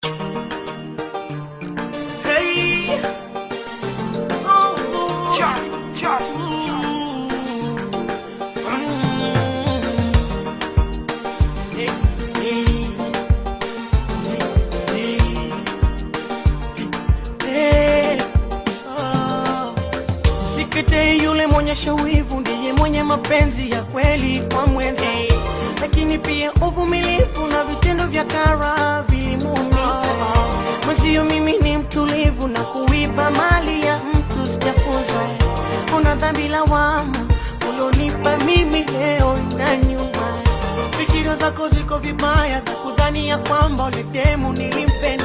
Hey, oh, hey, hey, oh. Sikete yule mwenye shawivu ndiye mwenye mapenzi ya kweli kwa mwenza, lakini pia uvumilivu na vitendo vya kara vilimuumiza. Mwenzio mimi ni mtulivu na kuiba mali ya mtu sijafunza. Una dhambi lawama ulionipa mimi leo na nyuma. Fikira zako ziko vibaya za kudhani ya kwamba ule demu nilimpenda.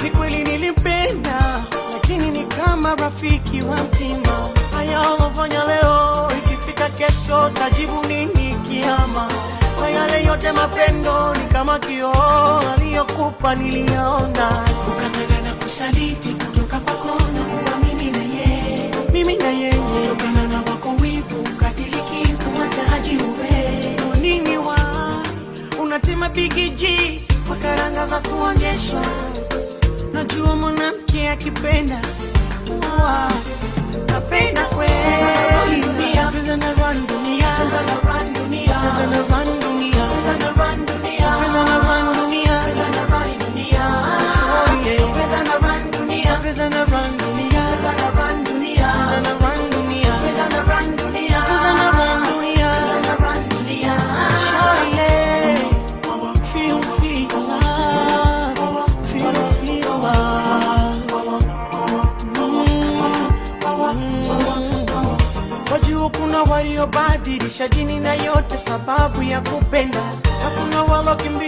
Ni kweli nilimpenda, lakini ni kama rafiki wa mtima. Haya ulofanya leo, ikifika kesho tajibu nini kiama? Kwa yale yote mapendo ni kama kioo, aliyokupa niliona. Ukazaga na kusaliti kutoka kwako na kuwa mimi na yeye, kutokana na wako wivu ukadiliki kumataji uwe nini wa unatema bigiji kwa karanga za kuonyeshwa. Najua mwanamke akipenda napenda kweli. Pesa na run dunia, pesa na run dunia, pesa na run dunia, pesa na run dunia, pesa na run dunia, pesa na run dunia, oh yeah. Pesa na run dunia, pesa na run dunia, pesa na run dunia, pesa na run dunia, pesa na run dunia, pesa na run dunia, pesa na run dunia, oh yeah. Feel love, feel love. Wajua kuna waliobadilisha dini na yote sababu ya kupenda, na kuna walokimbia